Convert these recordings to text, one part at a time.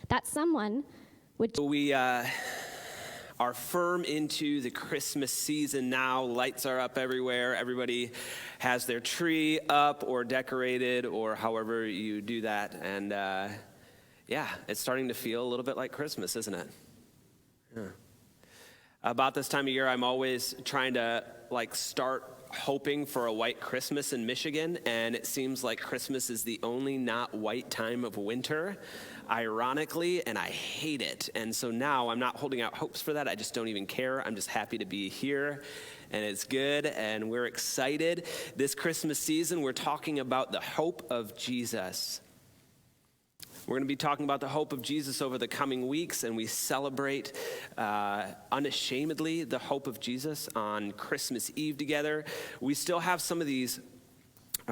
that someone would. We are firm into the Christmas season now. Lights are up everywhere. Everybody has their tree up or decorated or however you do that. And it's starting to feel a little bit like Christmas, isn't it? Yeah. About this time of year, I'm always trying to start hoping for a white Christmas in Michigan, and it seems like Christmas is the only not white time of winter, ironically, and I hate it. And so now I'm not holding out hopes for that. I just don't even care. I'm just happy to be here, and it's good, and we're excited. This Christmas season, we're talking about the hope of Jesus. We're going to be talking about the hope of Jesus over the coming weeks, and we celebrate unashamedly the hope of Jesus on Christmas Eve together. We still have some of these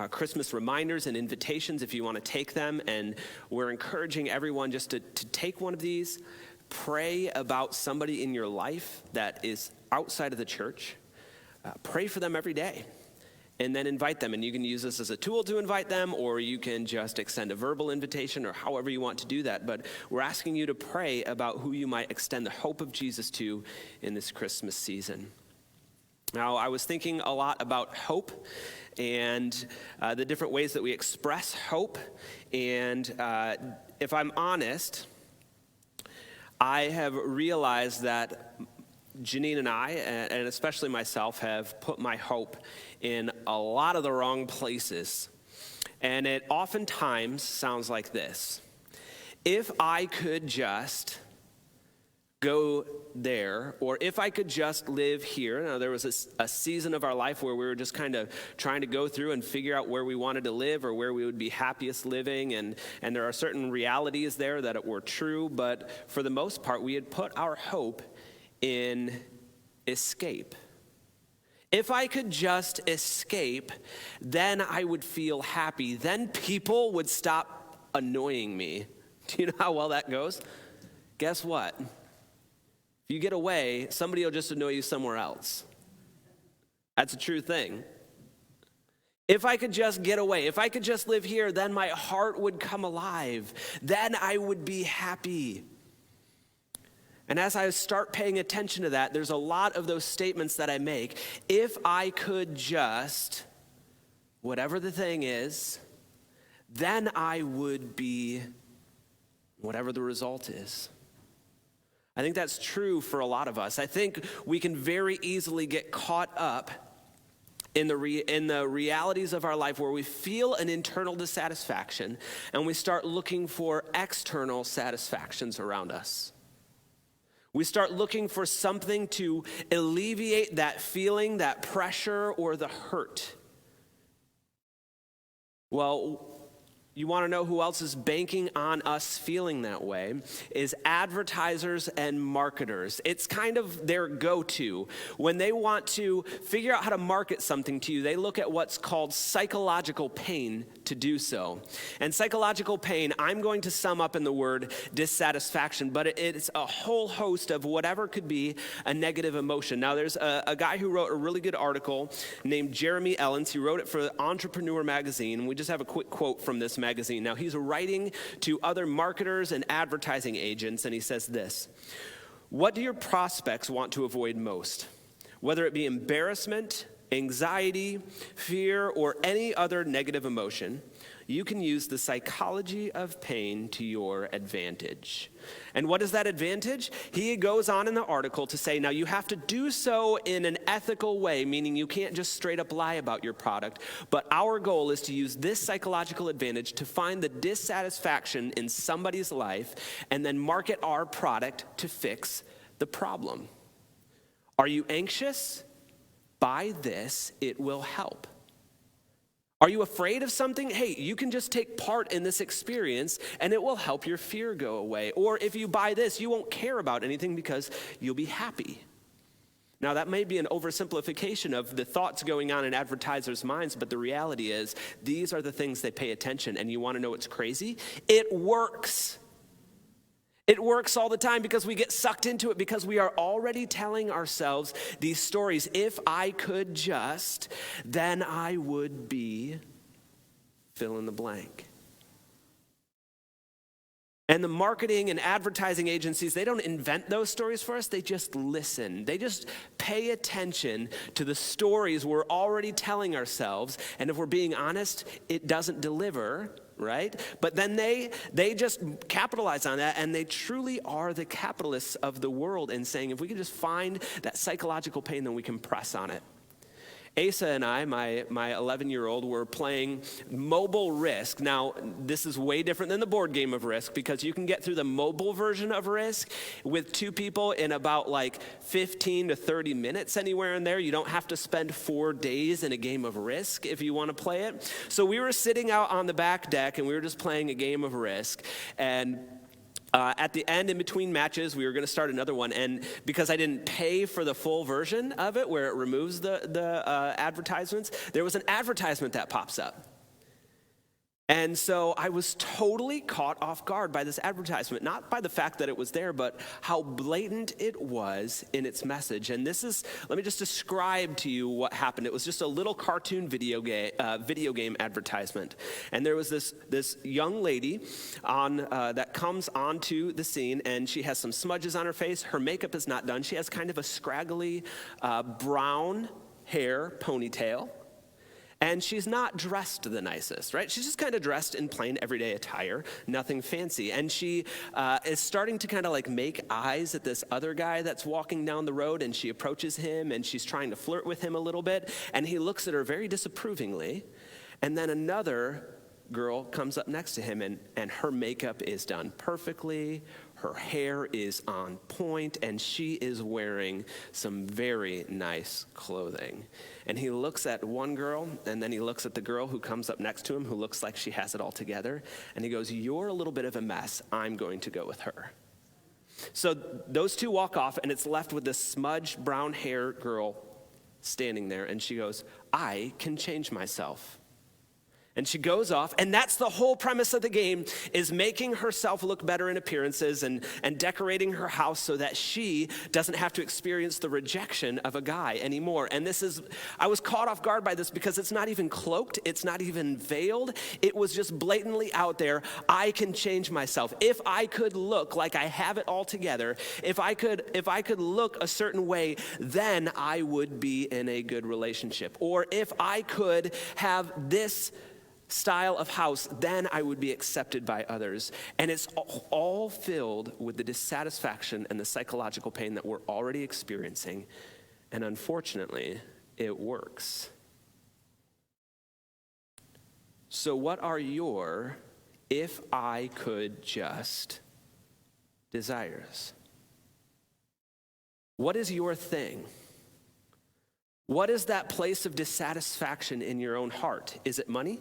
Christmas reminders and invitations if you want to take them, and we're encouraging everyone just to take one of these, pray about somebody in your life that is outside of the church, pray for them every day. And then invite them, and you can use this as a tool to invite them, or you can just extend a verbal invitation, or however you want to do that. But we're asking you to pray about who you might extend the hope of Jesus to in this Christmas season. Now, I was thinking a lot about hope and the different ways that we express hope. And if I'm honest, I have realized that Janine and I, and especially myself, have put my hope in a lot of the wrong places. And it oftentimes sounds like this. If I could just go there, or if I could just live here. Now, there was a season of our life where we were just kind of trying to go through and figure out where we wanted to live or where we would be happiest living. And there are certain realities there that were true, but for the most part, we had put our hope in escape. If I could just escape, then I would feel happy. Then people would stop annoying me. Do you know how well that goes? Guess what? If you get away, somebody will just annoy you somewhere else. That's a true thing. If I could just get away, if I could just live here, then my heart would come alive. Then I would be happy. And as I start paying attention to that, there's a lot of those statements that I make. If I could just, whatever the thing is, then I would be whatever the result is. I think that's true for a lot of us. I think we can very easily get caught up in the realities of our life where we feel an internal dissatisfaction and we start looking for external satisfactions around us. We start looking for something to alleviate that feeling, that pressure, or the hurt. Well, you want to know who else is banking on us feeling that way? Is advertisers and marketers. It's kind of their go-to. When they want to figure out how to market something to you, they look at what's called psychological pain to do so. And psychological pain, I'm going to sum up in the word dissatisfaction, but it's a whole host of whatever could be a negative emotion. Now, there's a guy who wrote a really good article named Jeremy Ellens. He wrote it for Entrepreneur Magazine. We just have a quick quote from this magazine. Now, he's writing to other marketers and advertising agents, and he says this: "What do your prospects want to avoid most? Whether it be embarrassment, anxiety, fear, or any other negative emotion, you can use the psychology of pain to your advantage." And what is that advantage? He goes on in the article to say, now you have to do so in an ethical way, meaning you can't just straight up lie about your product, but our goal is to use this psychological advantage to find the dissatisfaction in somebody's life and then market our product to fix the problem. Are you anxious? Buy this, it will help. Are you afraid of something? Hey, you can just take part in this experience and it will help your fear go away. Or if you buy this, you won't care about anything because you'll be happy. Now, that may be an oversimplification of the thoughts going on in advertisers' minds, but the reality is these are the things they pay attention. And you want to know what's crazy? It works. It works all the time because we get sucked into it because we are already telling ourselves these stories. If I could just, then I would be fill in the blank. And the marketing and advertising agencies, they don't invent those stories for us. They just listen. They just pay attention to the stories we're already telling ourselves. And if we're being honest, it doesn't deliver, right? But then they just capitalize on that, and they truly are the capitalists of the world in saying, if we can just find that psychological pain, then we can press on it. Asa and I, my 11-year-old, were playing mobile Risk. Now, this is way different than the board game of Risk because you can get through the mobile version of Risk with two people in about like 15 to 30 minutes anywhere in there. You don't have to spend 4 days in a game of Risk if you want to play it. So we were sitting out on the back deck and we were just playing a game of Risk. And at the end, in between matches, we were going to start another one, and because I didn't pay for the full version of it, where it removes the advertisements, there was an advertisement that pops up. And so I was totally caught off guard by this advertisement, not by the fact that it was there, but how blatant it was in its message. And let me just describe to you what happened. It was just a little cartoon video game advertisement. And there was this young lady that comes onto the scene, and she has some smudges on her face. Her makeup is not done. She has kind of a scraggly brown hair ponytail. And she's not dressed the nicest, right? She's just kind of dressed in plain everyday attire, nothing fancy. And she is starting to kind of like make eyes at this other guy that's walking down the road, and she approaches him and she's trying to flirt with him a little bit. And he looks at her very disapprovingly. And then another girl comes up next to him, and her makeup is done perfectly. Her hair is on point, and she is wearing some very nice clothing. And he looks at one girl, and then he looks at the girl who comes up next to him, who looks like she has it all together. And he goes, "You're a little bit of a mess. I'm going to go with her." So those two walk off, and it's left with this smudged brown hair girl standing there. And she goes, "I can change myself." And she goes off, and that's the whole premise of the game, is making herself look better in appearances and decorating her house so that she doesn't have to experience the rejection of a guy anymore. And I was caught off guard by this because it's not even cloaked, it's not even veiled. It was just blatantly out there. I can change myself. If I could look like I have it all together, if I could look a certain way, then I would be in a good relationship. Or if I could have this style of house, then I would be accepted by others. And it's all filled with the dissatisfaction and the psychological pain that we're already experiencing. And unfortunately, it works. So what are your "if I could just" desires? What is your thing? What is that place of dissatisfaction in your own heart? Is it money?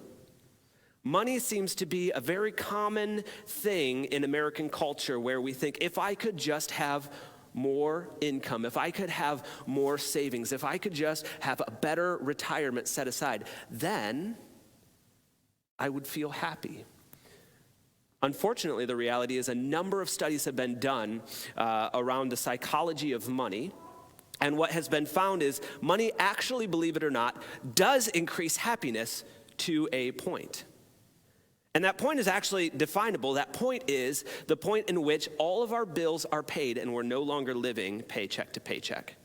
Money seems to be a very common thing in American culture where we think, if I could just have more income, if I could have more savings, if I could just have a better retirement set aside, then I would feel happy. Unfortunately, the reality is a number of studies have been done around the psychology of money. And what has been found is money actually, believe it or not, does increase happiness to a point. And that point is actually definable. That point is the point in which all of our bills are paid and we're no longer living paycheck to paycheck.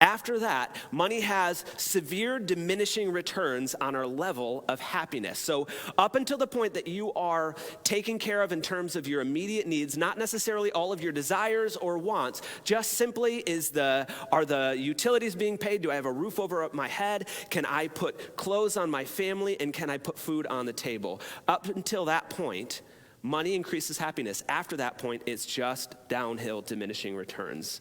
After that, money has severe diminishing returns on our level of happiness. So up until the point that you are taken care of in terms of your immediate needs, not necessarily all of your desires or wants, just simply are the utilities being paid? Do I have a roof over my head? Can I put clothes on my family? And can I put food on the table? Up until that point, money increases happiness. After that point, it's just downhill diminishing returns.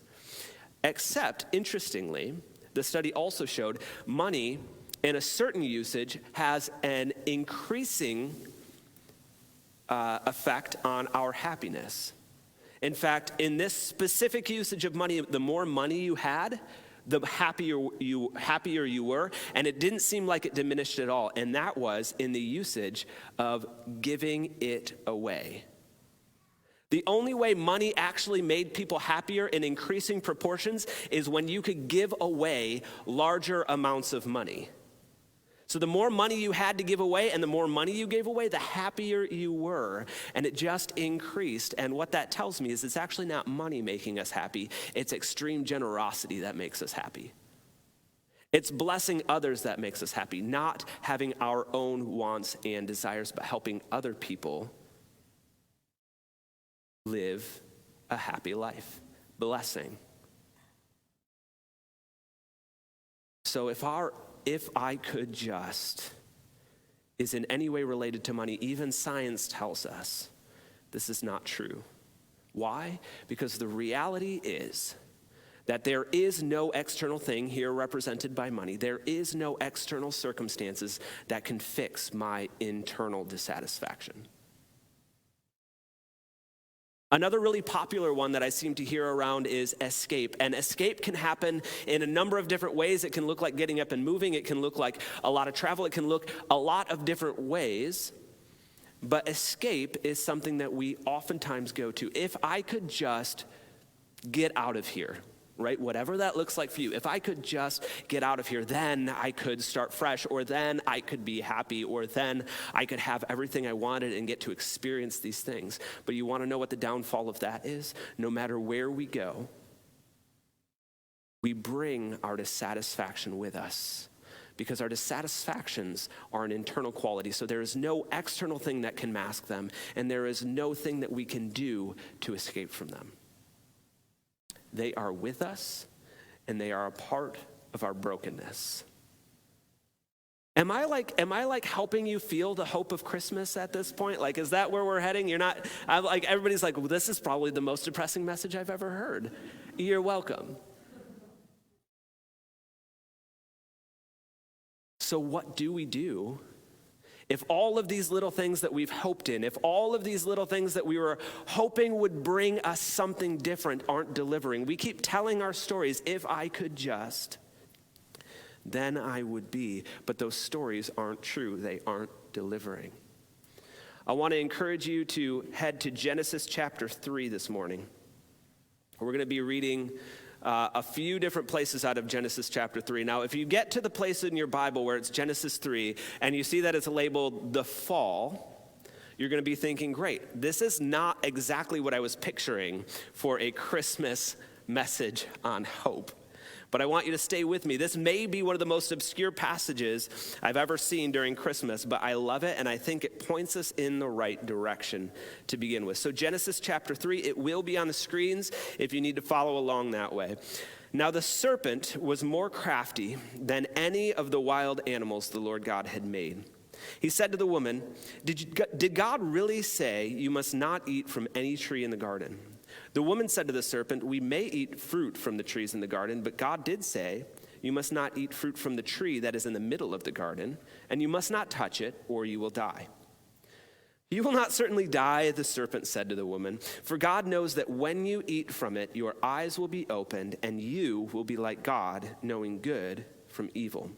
Except, interestingly, the study also showed money in a certain usage has an increasing effect on our happiness. In fact, in this specific usage of money, the more money you had, the happier you were, and it didn't seem like it diminished at all, and that was in the usage of giving it away. The only way money actually made people happier in increasing proportions is when you could give away larger amounts of money. So the more money you had to give away and the more money you gave away, the happier you were. And it just increased. And what that tells me is it's actually not money making us happy. It's extreme generosity that makes us happy. It's blessing others that makes us happy, not having our own wants and desires, but helping other people live a happy life. Blessing. So if I could just is in any way related to money, even science tells us this is not true. Why? Because the reality is that there is no external thing here represented by money. There is no external circumstances that can fix my internal dissatisfaction. Another really popular one that I seem to hear around is escape. And escape can happen in a number of different ways. It can look like getting up and moving. It can look like a lot of travel. It can look a lot of different ways. But escape is something that we oftentimes go to. If I could just get out of here, right? Whatever that looks like for you. If I could just get out of here, then I could start fresh, or then I could be happy, or then I could have everything I wanted and get to experience these things. But you want to know what the downfall of that is? No matter where we go, we bring our dissatisfaction with us, because our dissatisfactions are an internal quality. So there is no external thing that can mask them, and there is no thing that we can do to escape from them. They are with us, and they are a part of our brokenness. Am I like helping you feel the hope of Christmas at this point? Like, is that where we're heading? Everybody's like, well, this is probably the most depressing message I've ever heard. You're welcome. So what do we do if all of these little things that we've hoped in, if all of these little things that we were hoping would bring us something different aren't delivering? We keep telling our stories, if I could just, then I would be. But those stories aren't true. They aren't delivering. I want to encourage you to head to Genesis chapter 3 this morning. We're going to be reading a few different places out of Genesis chapter 3. Now, if you get to the place in your Bible where it's Genesis 3, and you see that it's labeled the fall, you're going to be thinking, great, this is not exactly what I was picturing for a Christmas message on hope. But I want you to stay with me. This may be one of the most obscure passages I've ever seen during Christmas, but I love it, and I think it points us in the right direction to begin with. So Genesis chapter 3, it will be on the screens if you need to follow along that way. Now the serpent was more crafty than any of the wild animals the Lord God had made. He said to the woman, Did God really say you must not eat from any tree in the garden? The woman said to the serpent, We may eat fruit from the trees in the garden, but God did say, You must not eat fruit from the tree that is in the middle of the garden, and you must not touch it, or you will die. You will not certainly die, the serpent said to the woman, for God knows that when you eat from it, your eyes will be opened, and you will be like God, knowing good from evil.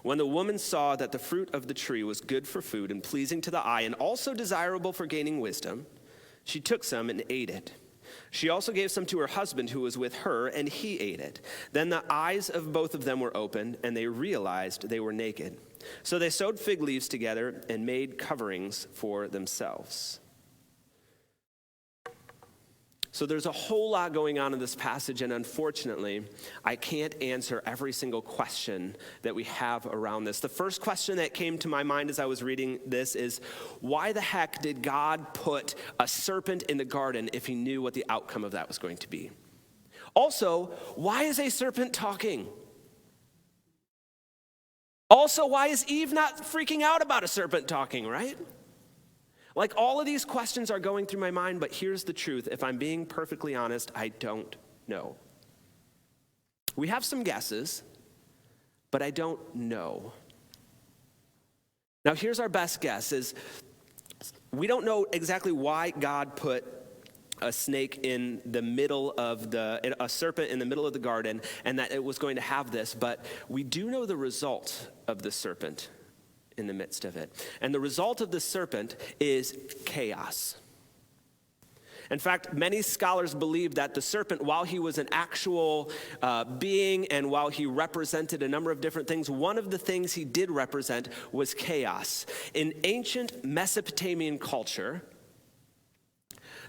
When the woman saw that the fruit of the tree was good for food and pleasing to the eye, and also desirable for gaining wisdom, she took some and ate it. She also gave some to her husband who was with her, and he ate it. Then the eyes of both of them were opened, and they realized they were naked. So they sewed fig leaves together and made coverings for themselves. So there's a whole lot going on in this passage, and unfortunately, I can't answer every single question that we have around this. The first question that came to my mind as I was reading this is, why the heck did God put a serpent in the garden if he knew what the outcome of that was going to be? Also, why is a serpent talking? Also, why is Eve not freaking out about a serpent talking, right? Like, all of these questions are going through my mind, but here's the truth. If I'm being perfectly honest, I don't know. We have some guesses, but I don't know. Now, here's our best guess is we don't know exactly why God put a snake in the middle of a serpent in the middle of the garden, and that it was going to have this, but we do know the result of the serpent in the midst of it. And the result of the serpent is chaos. In fact, many scholars believe that the serpent, while he was an actual being and while he represented a number of different things, one of the things he did represent was chaos. In ancient Mesopotamian culture,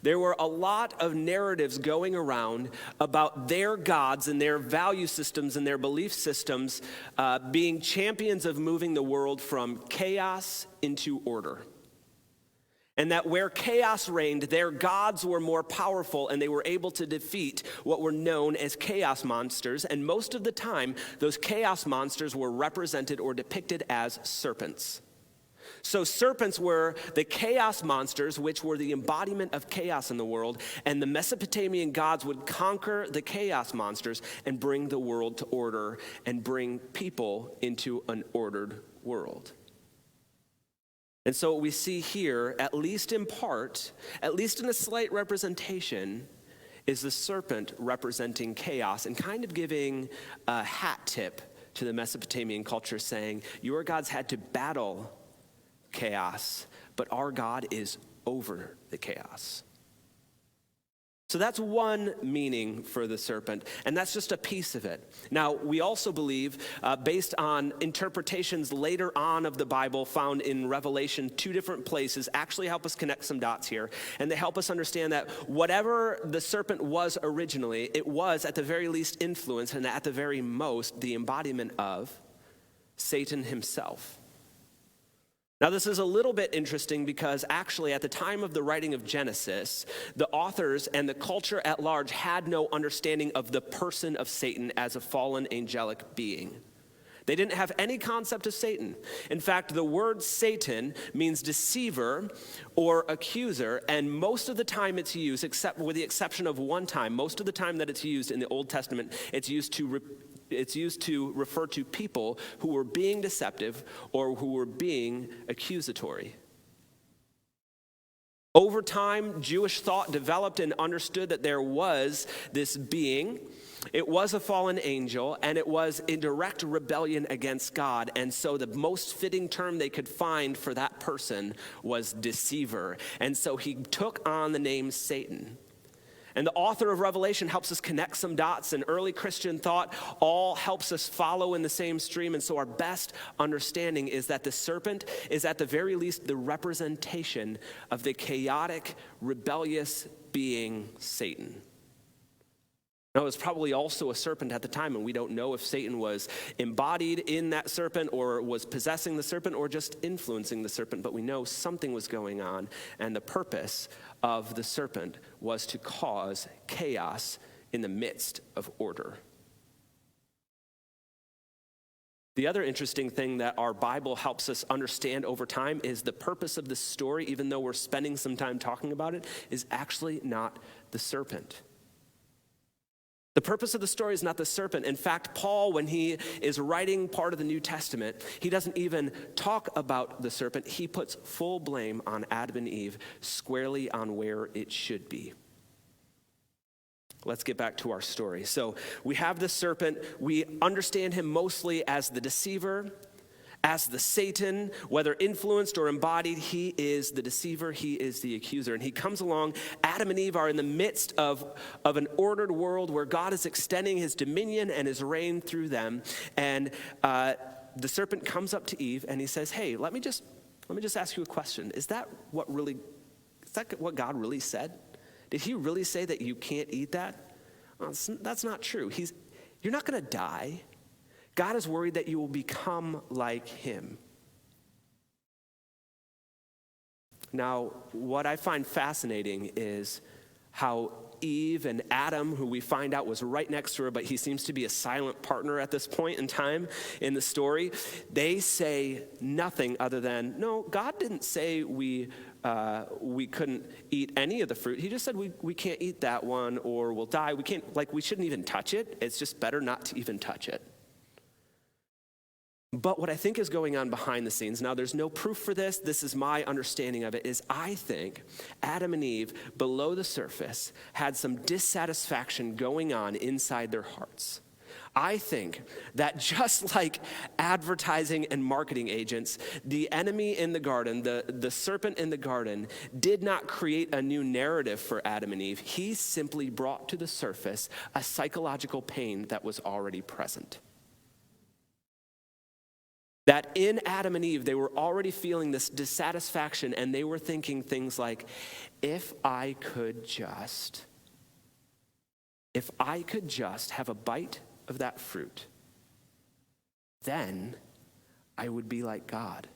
there were a lot of narratives going around about their gods and their value systems and their belief systems being champions of moving the world from chaos into order. And that where chaos reigned, their gods were more powerful and they were able to defeat what were known as chaos monsters. And most of the time, those chaos monsters were represented or depicted as serpents. So serpents were the chaos monsters, which were the embodiment of chaos in the world. And the Mesopotamian gods would conquer the chaos monsters and bring the world to order and bring people into an ordered world. And so what we see here, at least in part, at least in a slight representation, is the serpent representing chaos and kind of giving a hat tip to the Mesopotamian culture, saying, your gods had to battle chaos, but our God is over the chaos. So that's one meaning for the serpent, and that's just a piece of it. Now, we also believe, based on interpretations later on of the Bible found in Revelation, 2 different places, actually help us connect some dots here, and they help us understand that whatever the serpent was originally, it was at the very least influence, and at the very most, the embodiment of Satan himself. Now, this is a little bit interesting because actually at the time of the writing of Genesis, the authors and the culture at large had no understanding of the person of Satan as a fallen angelic being. They didn't have any concept of Satan. In fact, the word Satan means deceiver or accuser, and most of the time it's used, except with the exception of one time, most of the time that it's used in the Old Testament, it's used to refer to people who were being deceptive or who were being accusatory. Over time, Jewish thought developed and understood that there was this being. It was a fallen angel, and it was in direct rebellion against God. And so the most fitting term they could find for that person was deceiver. And so he took on the name Satan. And the author of Revelation helps us connect some dots, and early Christian thought all helps us follow in the same stream. And so our best understanding is that the serpent is at the very least the representation of the chaotic, rebellious being Satan. Now, it was probably also a serpent at the time, and we don't know if Satan was embodied in that serpent or was possessing the serpent or just influencing the serpent, but we know something was going on, and the purpose of the serpent was to cause chaos in the midst of order. The other interesting thing that our Bible helps us understand over time is the purpose of this story, even though we're spending some time talking about it, is actually not the serpent. The purpose of the story is not the serpent. In fact, Paul, when he is writing part of the New Testament, he doesn't even talk about the serpent. He puts full blame on Adam and Eve, squarely on where it should be. Let's get back to our story. So we have the serpent. We understand him mostly as the deceiver, as the Satan, whether influenced or embodied. He is the deceiver, he is the accuser. And he comes along. Adam and Eve are in the midst of an ordered world where God is extending his dominion and his reign through them. And the serpent comes up to Eve and he says, hey, let me just ask you a question. Is that what God really said? Did he really say that you can't eat that? Well, that's not true. You're not going to die. God is worried that you will become like him. Now, what I find fascinating is how Eve and Adam, who we find out was right next to her, but he seems to be a silent partner at this point in time in the story, they say nothing other than, no, God didn't say we couldn't eat any of the fruit. He just said we can't eat that one or we'll die. We shouldn't even touch it. It's just better not to even touch it. But what I think is going on behind the scenes, now there's no proof for this, this is my understanding of it, is I think Adam and Eve, below the surface, had some dissatisfaction going on inside their hearts. I think that just like advertising and marketing agents, the enemy in the garden, the serpent in the garden, did not create a new narrative for Adam and Eve. He simply brought to the surface a psychological pain that was already present. That in Adam and Eve, they were already feeling this dissatisfaction, and they were thinking things like, if I could just have a bite of that fruit, then I would be like God.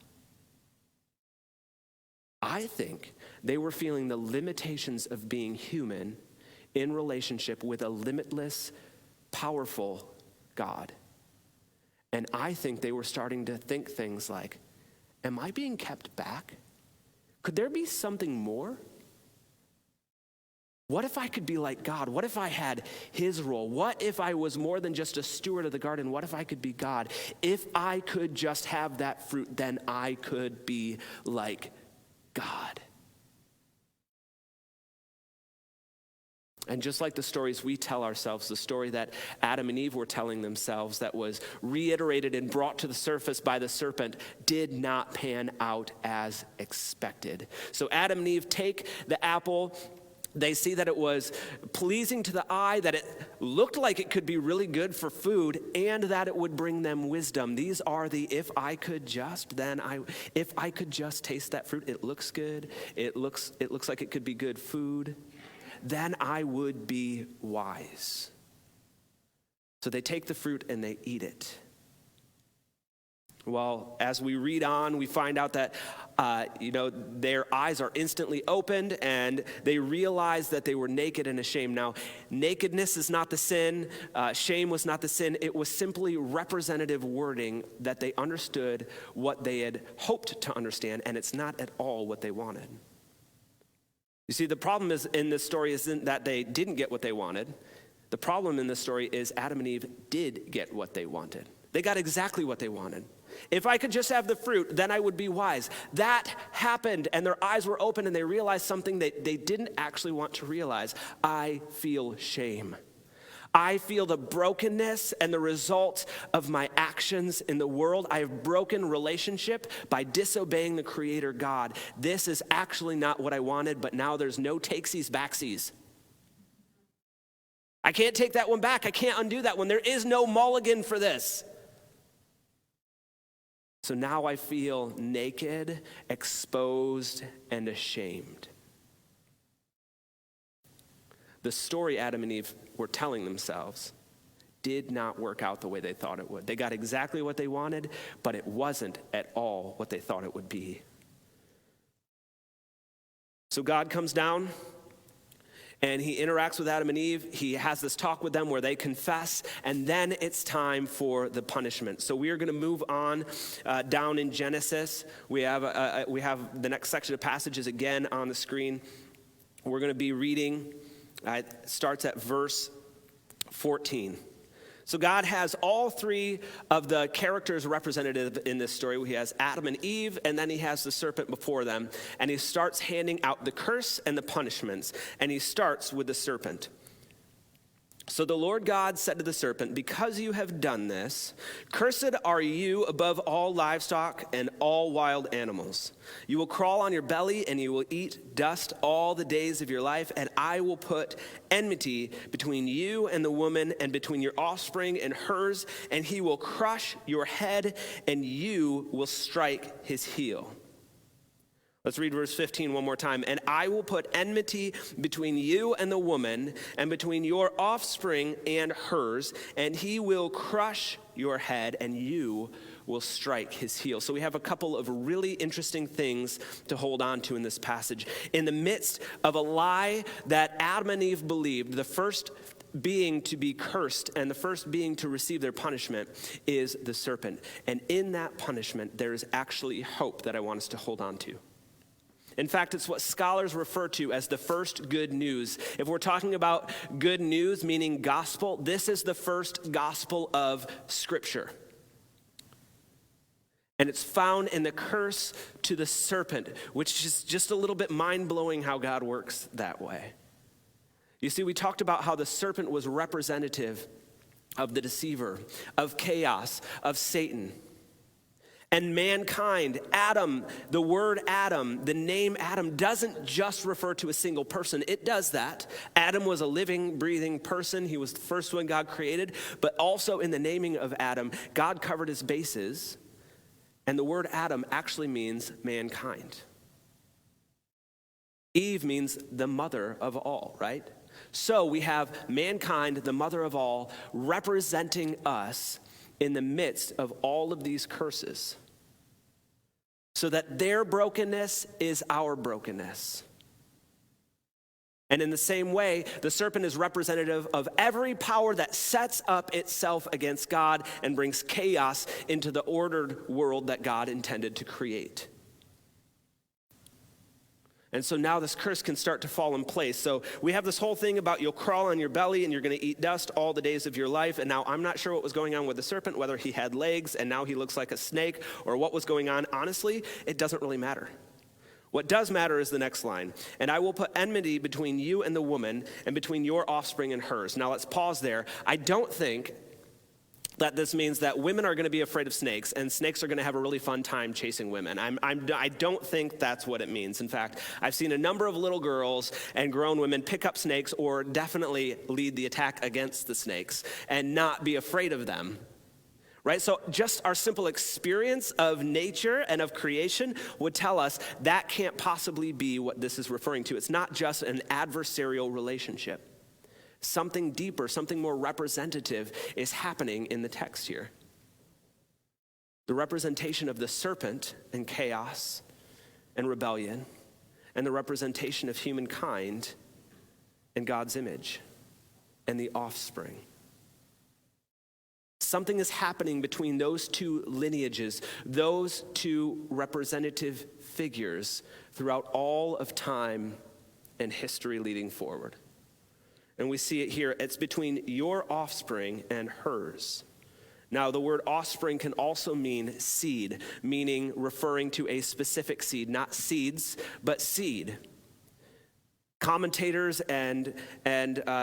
I think they were feeling the limitations of being human in relationship with a limitless, powerful God. And I think they were starting to think things like, am I being kept back? Could there be something more? What if I could be like God? What if I had his role? What if I was more than just a steward of the garden? What if I could be God? If I could just have that fruit, then I could be like God. And just like the stories we tell ourselves, the story that Adam and Eve were telling themselves that was reiterated and brought to the surface by the serpent did not pan out as expected. So Adam and Eve take the apple. They see that it was pleasing to the eye, that it looked like it could be really good for food, and that it would bring them wisdom. These are the if I could just taste that fruit, it looks good. It looks like it could be good food. Then I would be wise. So they take the fruit and they eat it. Well, as we read on, we find out that, their eyes are instantly opened and they realize that they were naked and ashamed. Now, nakedness is not the sin. Shame was not the sin. It was simply representative wording that they understood what they had hoped to understand, and it's not at all what they wanted. You see, the problem is in this story isn't that they didn't get what they wanted. The problem in this story is Adam and Eve did get what they wanted. They got exactly what they wanted. If I could just have the fruit, then I would be wise. That happened, and their eyes were open, and they realized something that they didn't actually want to realize. I feel shame. I feel the brokenness and the result of my actions in the world. I have broken relationship by disobeying the Creator God. This is actually not what I wanted, but now there's no takesies, backsies. I can't take that one back. I can't undo that one. There is no mulligan for this. So now I feel naked, exposed, and ashamed. The story Adam and Eve were telling themselves did not work out the way they thought it would. They got exactly what they wanted, but it wasn't at all what they thought it would be. So God comes down and he interacts with Adam and Eve. He has this talk with them where they confess, and then it's time for the punishment. So we are going to move on down in Genesis. We have the next section of passages again on the screen. We're going to be reading. It starts at verse 14. So God has all three of the characters represented in this story. He has Adam and Eve, and then he has the serpent before them. And he starts handing out the curse and the punishments. And he starts with the serpent. So the Lord God said to the serpent, because you have done this, cursed are you above all livestock and all wild animals. You will crawl on your belly and you will eat dust all the days of your life, and I will put enmity between you and the woman and between your offspring and hers, and he will crush your head and you will strike his heel. Let's read verse 15 one more time. And I will put enmity between you and the woman, and between your offspring and hers, and he will crush your head, and you will strike his heel. So we have a couple of really interesting things to hold on to in this passage. In the midst of a lie that Adam and Eve believed, the first being to be cursed and the first being to receive their punishment is the serpent. And in that punishment, there is actually hope that I want us to hold on to. In fact, it's what scholars refer to as the first good news. If we're talking about good news, meaning gospel, this is the first gospel of Scripture. And it's found in the curse to the serpent, which is just a little bit mind-blowing how God works that way. You see, we talked about how the serpent was representative of the deceiver, of chaos, of Satan. And mankind, Adam, the word Adam, the name Adam doesn't just refer to a single person. It does that. Adam was a living, breathing person. He was the first one God created. But also in the naming of Adam, God covered his bases. And the word Adam actually means mankind. Eve means the mother of all, right? So we have mankind, the mother of all, representing us in the midst of all of these curses, so that their brokenness is our brokenness. And in the same way, the serpent is representative of every power that sets up itself against God and brings chaos into the ordered world that God intended to create. And so now this curse can start to fall in place. So we have this whole thing about you'll crawl on your belly and you're going to eat dust all the days of your life. And now I'm not sure what was going on with the serpent, whether he had legs and now he looks like a snake, or what was going on. Honestly, it doesn't really matter. What does matter is the next line. And I will put enmity between you and the woman, and between your offspring and hers. Now let's pause there. I don't think that this means that women are going to be afraid of snakes and snakes are going to have a really fun time chasing women. I don't think that's what it means. In fact, I've seen a number of little girls and grown women pick up snakes, or definitely lead the attack against the snakes and not be afraid of them. Right? So just our simple experience of nature and of creation would tell us that can't possibly be what this is referring to. It's not just an adversarial relationship. Something deeper, something more representative is happening in the text here. The representation of the serpent and chaos and rebellion, and the representation of humankind and God's image and the offspring. Something is happening between those two lineages, those two representative figures throughout all of time and history leading forward. And we see it here. It's between your offspring and hers. Now, the word offspring can also mean seed, meaning referring to a specific seed, not seeds, but seed. Commentators and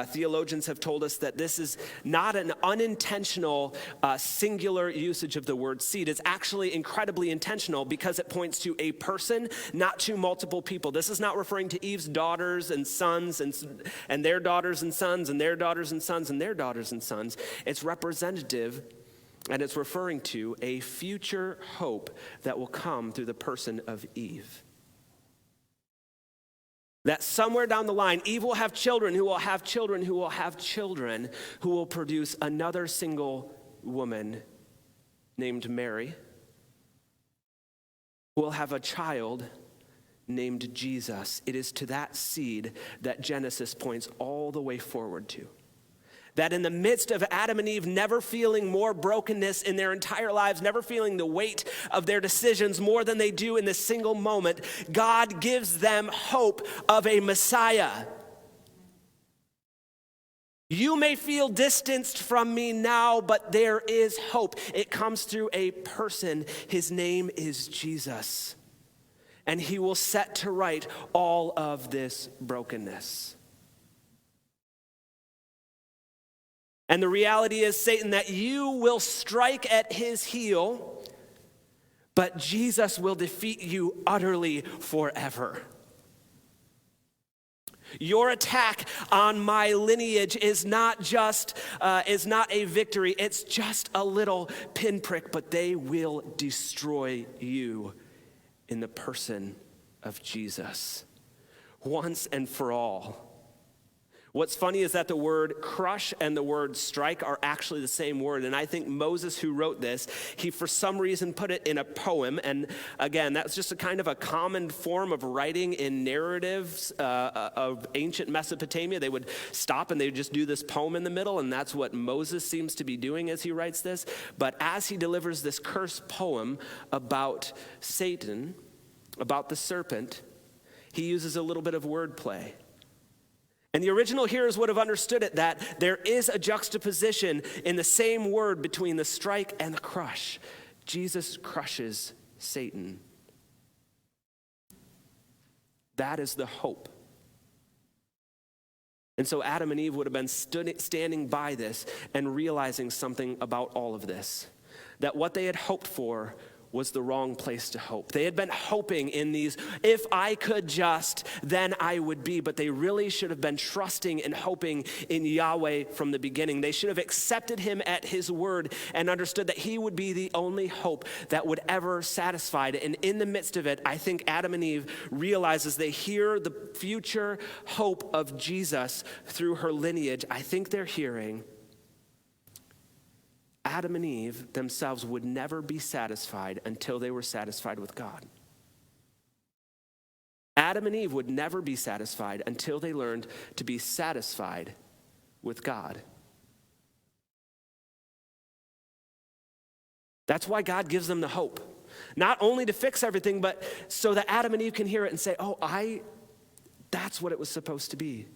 theologians have told us that this is not an unintentional singular usage of the word seed. It's actually incredibly intentional because it points to a person, not to multiple people. This is not referring to Eve's daughters and sons and their daughters and sons and their daughters and sons and their daughters and sons. It's representative, and it's referring to a future hope that will come through the person of Eve. That somewhere down the line, Eve will have children who will have children who will have children who will produce another single woman named Mary, who will have a child named Jesus. It is to that seed that Genesis points all the way forward to. That in the midst of Adam and Eve never feeling more brokenness in their entire lives, never feeling the weight of their decisions more than they do in this single moment, God gives them hope of a Messiah. You may feel distanced from me now, but there is hope. It comes through a person. His name is Jesus. And he will set to right all of this brokenness. And the reality is, Satan, that you will strike at his heel, but Jesus will defeat you utterly forever. Your attack on my lineage is not a victory. It's just a little pinprick, but they will destroy you in the person of Jesus, once and for all. What's funny is that the word crush and the word strike are actually the same word. And I think Moses, who wrote this, he for some reason put it in a poem. And again, that's just a kind of a common form of writing in narratives of ancient Mesopotamia. They would stop and they would just do this poem in the middle. And that's what Moses seems to be doing as he writes this. But as he delivers this cursed poem about Satan, about the serpent, he uses a little bit of wordplay. And the original hearers would have understood it, that there is a juxtaposition in the same word between the strike and the crush. Jesus crushes Satan. That is the hope. And so Adam and Eve would have been standing by this and realizing something about all of this, that what they had hoped for was the wrong place to hope. They had been hoping in these, if I could just, then I would be, but they really should have been trusting and hoping in Yahweh from the beginning. They should have accepted him at his word and understood that he would be the only hope that would ever satisfy. And in the midst of it, I think Adam and Eve realize as they hear the future hope of Jesus through her lineage, I think they're hearing Adam and Eve themselves would never be satisfied until they were satisfied with God. Adam and Eve would never be satisfied until they learned to be satisfied with God. That's why God gives them the hope. Not only to fix everything, but so that Adam and Eve can hear it and say, that's what it was supposed to be.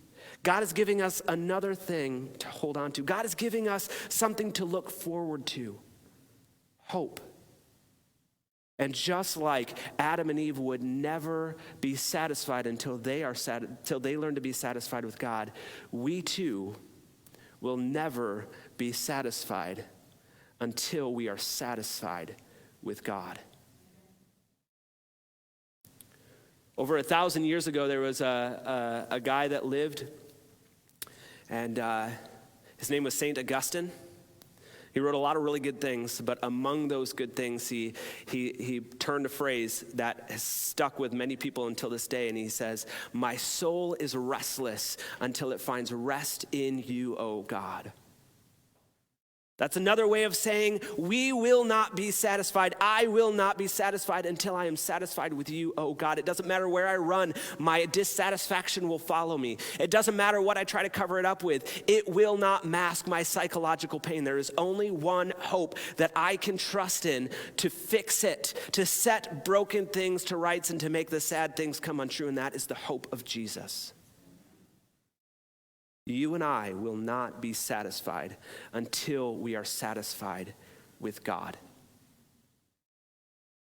God is giving us another thing to hold on to. God is giving us something to look forward to. Hope. And just like Adam and Eve would never be satisfied until they learn to be satisfied with God, we too will never be satisfied until we are satisfied with God. Over 1,000 years ago, there was a guy that lived, and his name was St. Augustine. He wrote a lot of really good things, but among those good things, he turned a phrase that has stuck with many people until this day, and he says, "My soul is restless until it finds rest in you, O God." That's another way of saying we will not be satisfied. I will not be satisfied until I am satisfied with you, oh God. It doesn't matter where I run, my dissatisfaction will follow me. It doesn't matter what I try to cover it up with. It will not mask my psychological pain. There is only one hope that I can trust in to fix it, to set broken things to rights and to make the sad things come untrue, and that is the hope of Jesus. You and I will not be satisfied until we are satisfied with God.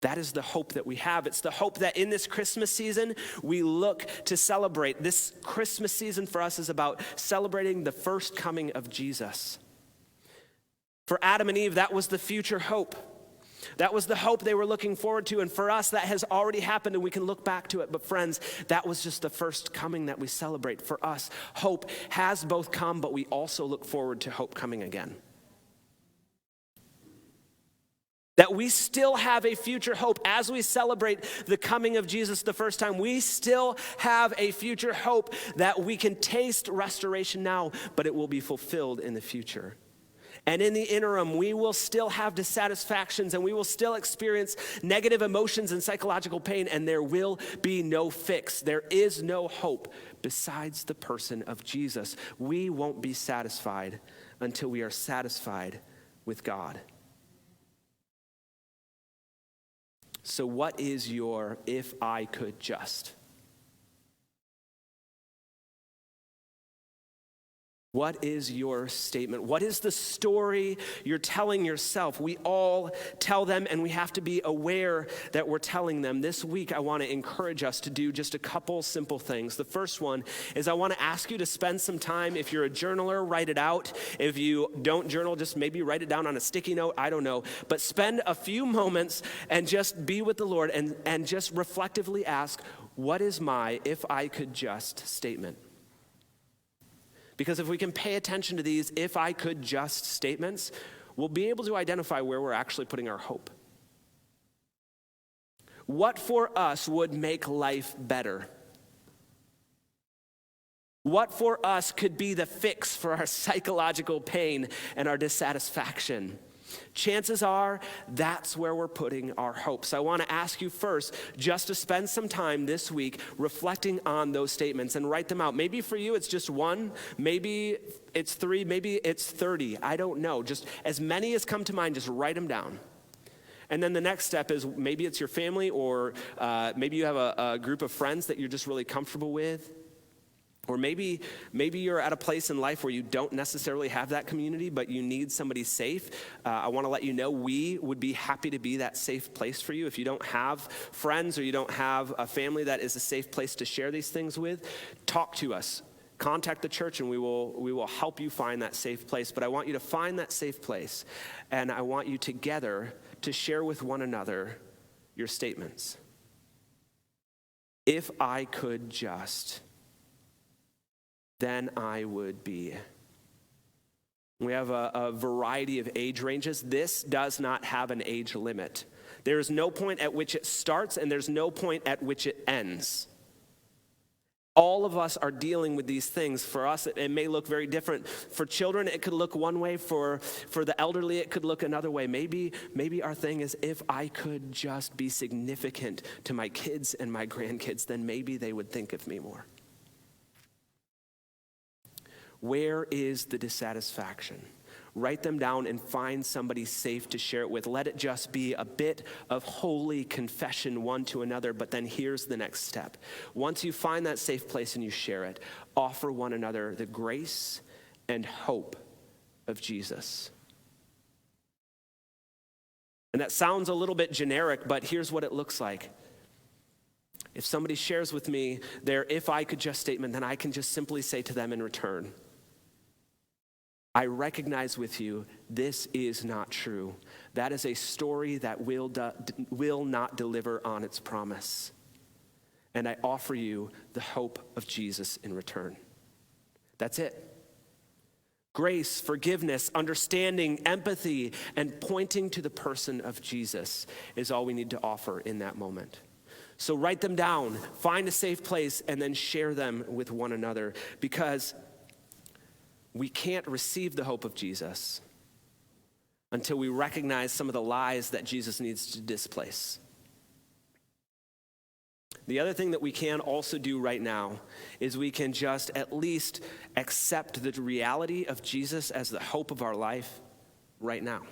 That is the hope that we have. It's the hope that in this Christmas season, we look to celebrate. This Christmas season for us is about celebrating the first coming of Jesus. For Adam and Eve, that was the future hope. That was the hope they were looking forward to. And for us, that has already happened and we can look back to it. But friends, that was just the first coming that we celebrate. For us, hope has both come, but we also look forward to hope coming again. That we still have a future hope as we celebrate the coming of Jesus the first time. We still have a future hope that we can taste restoration now, but it will be fulfilled in the future. And in the interim, we will still have dissatisfactions and we will still experience negative emotions and psychological pain, and there will be no fix. There is no hope besides the person of Jesus. We won't be satisfied until we are satisfied with God. So what is your "if I could just"? What is your statement? What is the story you're telling yourself? We all tell them, and we have to be aware that we're telling them. This week, I want to encourage us to do just a couple simple things. The first one is I want to ask you to spend some time. If you're a journaler, write it out. If you don't journal, just maybe write it down on a sticky note. I don't know. But spend a few moments and just be with the Lord and just reflectively ask, what is my "if I could just" statement? Because if we can pay attention to these "if I could just" statements, we'll be able to identify where we're actually putting our hope. What for us would make life better? What for us could be the fix for our psychological pain and our dissatisfaction? Chances are that's where we're putting our hope. So I want to ask you first just to spend some time this week reflecting on those statements and write them out. Maybe for you it's just one, maybe it's 3, maybe it's 30. I don't know. Just as many as come to mind, just write them down. And then the next step is maybe it's your family, or maybe you have a group of friends that you're just really comfortable with. Or maybe you're at a place in life where you don't necessarily have that community, but you need somebody safe. I want to let you know we would be happy to be that safe place for you. If you don't have friends or you don't have a family that is a safe place to share these things with, talk to us. contact the church and we will help you find that safe place. But I want you to find that safe place, and I want you together to share with one another your statements. If I could just, then I would be. We have a variety of age ranges. This does not have an age limit. There is no point at which it starts, and there's no point at which it ends. All of us are dealing with these things. For us, it may look very different. For children, it could look one way. For the elderly, it could look another way. Maybe our thing is, if I could just be significant to my kids and my grandkids, then maybe they would think of me more. Where is the dissatisfaction? Write them down and find somebody safe to share it with. Let it just be a bit of holy confession one to another, but then here's the next step. Once you find that safe place and you share it, offer one another the grace and hope of Jesus. And that sounds a little bit generic, but here's what it looks like. If somebody shares with me their "if I could just" statement, then I can just simply say to them in return, I recognize with you, this is not true. That is a story that will not deliver on its promise. And I offer you the hope of Jesus in return. That's it. Grace, forgiveness, understanding, empathy, and pointing to the person of Jesus is all we need to offer in that moment. So write them down, find a safe place, and then share them with one another, because we can't receive the hope of Jesus until we recognize some of the lies that Jesus needs to displace. The other thing that we can also do right now is we can just at least accept the reality of Jesus as the hope of our life right now.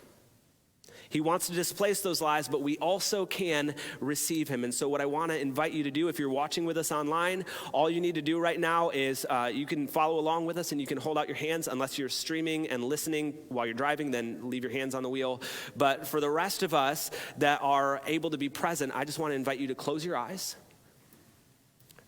He wants to displace those lies, but we also can receive him. And so what I want to invite you to do, if you're watching with us online, all you need to do right now is you can follow along with us and you can hold out your hands. Unless you're streaming and listening while you're driving, then leave your hands on the wheel. But for the rest of us that are able to be present, I just want to invite you to close your eyes.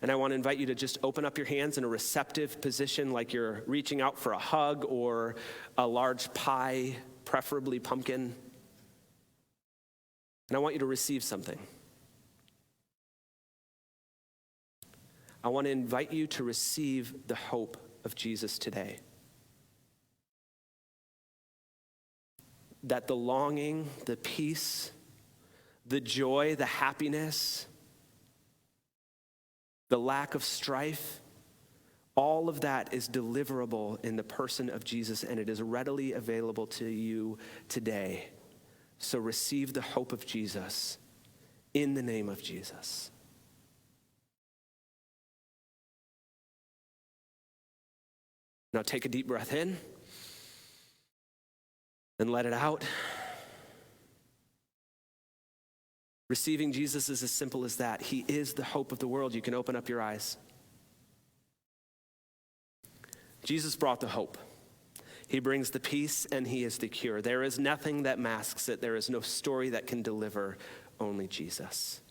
And I want to invite you to just open up your hands in a receptive position, like you're reaching out for a hug or a large pie, preferably pumpkin. And I want you to receive something. I want to invite you to receive the hope of Jesus today. That the longing, the peace, the joy, the happiness, the lack of strife, all of that is deliverable in the person of Jesus, and it is readily available to you today. So receive the hope of Jesus in the name of Jesus. Now take a deep breath in and let it out. Receiving Jesus is as simple as that. He is the hope of the world. You can open up your eyes. Jesus brought the hope. He brings the peace, and he is the cure. There is nothing that masks it. There is no story that can deliver, only Jesus.